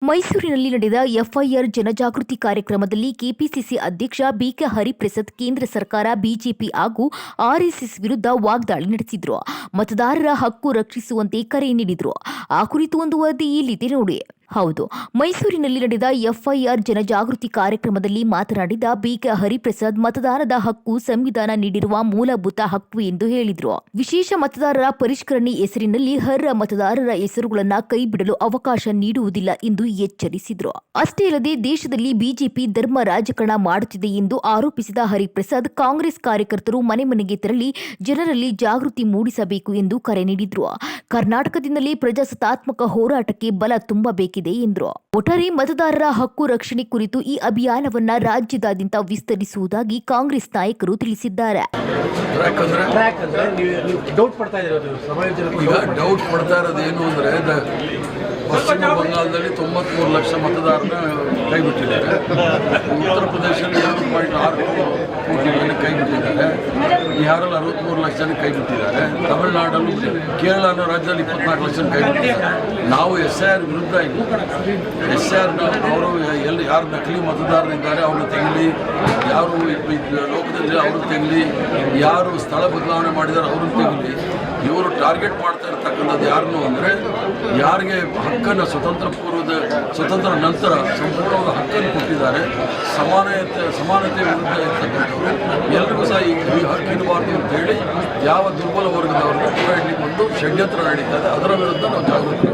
ಮೈಸೂರಿನಲ್ಲಿ ನಡೆದ ಎಫ್ಐಆರ್ ಜನಜಾಗೃತಿ ಕಾರ್ಯಕ್ರಮದಲ್ಲಿ ಕೆಪಿಸಿಸಿ ಅಧ್ಯಕ್ಷ ಬಿಕೆ ಹರಿಪ್ರಸಾದ್ ಕೇಂದ್ರ ಸರ್ಕಾರ ಬಿಜೆಪಿ ಹಾಗೂ ಆರ್ಎಸ್ಎಸ್ ವಿರುದ್ಧ ವಾಗ್ದಾಳಿ ನಡೆಸಿದ್ರು. ಮತದಾರರ ಹಕ್ಕು ರಕ್ಷಿಸುವಂತೆ ಕರೆ ನೀಡಿದ್ರು. ಆ ಕುರಿತು ಒಂದು ವರದಿ ಇಲ್ಲಿದೆ ನೋಡಿ. ಹೌದು, ಮೈಸೂರಿನಲ್ಲಿ ನಡೆದ ಎಫ್ಐಆರ್ ಜನಜಾಗೃತಿ ಕಾರ್ಯಕ್ರಮದಲ್ಲಿ ಮಾತನಾಡಿದ ಬಿಕೆ ಹರಿಪ್ರಸಾದ್, ಮತದಾನದ ಹಕ್ಕು ಸಂವಿಧಾನ ನೀಡಿರುವ ಮೂಲಭೂತ ಹಕ್ಕು ಎಂದು ಹೇಳಿದ್ರು. ವಿಶೇಷ ಮತದಾರರ ಪರಿಷ್ಕರಣೆ ಹೆಸರಿನಲ್ಲಿ ಅರ್ಹ ಮತದಾರರ ಹೆಸರುಗಳನ್ನು ಕೈಬಿಡಲು ಅವಕಾಶ ನೀಡುವುದಿಲ್ಲ ಎಂದು ಎಚ್ಚರಿಸಿದ್ರು. ಅಷ್ಟೇ ಅಲ್ಲದೆ ದೇಶದಲ್ಲಿ ಬಿಜೆಪಿ ಧರ್ಮ ರಾಜಕಾರಣ ಮಾಡುತ್ತಿದೆ ಎಂದು ಆರೋಪಿಸಿದ ಹರಿಪ್ರಸಾದ್, ಕಾಂಗ್ರೆಸ್ ಕಾರ್ಯಕರ್ತರು ಮನೆ ಮನೆಗೆ ತೆರಳಿ ಜನರಲ್ಲಿ ಜಾಗೃತಿ ಮೂಡಿಸಬೇಕು ಎಂದು ಕರೆ ನೀಡಿದ್ರು. ಕರ್ನಾಟಕದಿಂದಲೇ ಪ್ರಜಾಸತ್ತಾತ್ಮಕ ಹೋರಾಟಕ್ಕೆ ಬಲ ತುಂಬಬೇಕಿದೆ ಎಂದರು. ಒಟ್ಟಾರೆ ಮತದಾರರ ಹಕ್ಕು ರಕ್ಷಣೆ ಕುರಿತು ಈ ಅಭಿಯಾನವನ್ನ ರಾಜ್ಯದಾದ್ಯಂತ ವಿಸ್ತರಿಸುವುದಾಗಿ ಕಾಂಗ್ರೆಸ್ ನಾಯಕರು ತಿಳಿಸಿದ್ದಾರೆ. ಡೌಟ್ ಪಡ್ತಾ ಇರೋದೇನು ಅಂದ್ರೆ ಪಶ್ಚಿಮ ಬಂಗಾಳದಲ್ಲಿ 93 ಲಕ್ಷ ಮತದಾರನ ಕೈಬಿಟ್ಟಿದ್ದಾರೆ. ಉತ್ತರ ಪ್ರದೇಶದಲ್ಲಿ 2.6 ಕೋಟಿಗಳನ್ನು ಕೈಬಿಟ್ಟಿದ್ದಾರೆ. ಬಿಹಾರಲ್ಲಿ 63 ಲಕ್ಷ ಜನ ಕೈಬಿಟ್ಟಿದ್ದಾರೆ. ತಮಿಳುನಾಡಲ್ಲೂ, ಕೇರಳ ಅನ್ನೋ ರಾಜ್ಯದಲ್ಲಿ 24 ಲಕ್ಷ ಜನ ಕೈಬಿಟ್ಟಿದ್ದಾರೆ. ನಾವು SIR ವಿರುದ್ಧ ಇಲ್ಲ. SIR ಅವರು ಯಾರು ನಕಲಿ ಮತದಾರರಿದ್ದಾರೆ ಅವ್ರನ್ನ ತೆಗಲಿ, ಯಾರು ಲೋಕದಲ್ಲಿ ಅವ್ರನ್ನ ತೆಗಲಿ, ಯಾರು ಸ್ಥಳ ಬದಲಾವಣೆ ಮಾಡಿದ್ದಾರೆ ಅವ್ರನ್ನ ತೆಗಲಿ. ಇವರು ಟಾರ್ಗೆಟ್ ಮಾಡ್ತಾ ಇರ್ತಕ್ಕಂಥದ್ದು ಯಾರನ್ನು ಅಂದರೆ, ಯಾರಿಗೆ ಹಕ್ಕನ್ನು ಸ್ವತಂತ್ರ ನಂತರ ಸಂಪೂರ್ಣವಾದ ಹಕ್ಕನ್ನು ಕೊಟ್ಟಿದ್ದಾರೆ, ಸಮಾನತೆ ವಿರುದ್ಧ ಇರ್ತಕ್ಕಂಥವ್ರು ಎಲ್ರಿಗೂ ಸಹ ಈ ಹಕ್ಕಿರಬಾರ್ದು ಅಂತ ಹೇಳಿ ಯಾವ ದುರ್ಬಲ ವರ್ಗದವ್ರನ್ನ ಕೂಡ ಇಲ್ಲಿ ಒಂದು ಷಡ್ಯಂತ್ರ ನಡೀತದೆ. ಅದರ ವಿರುದ್ಧ ನಾವು ಜಾಗೃತಿ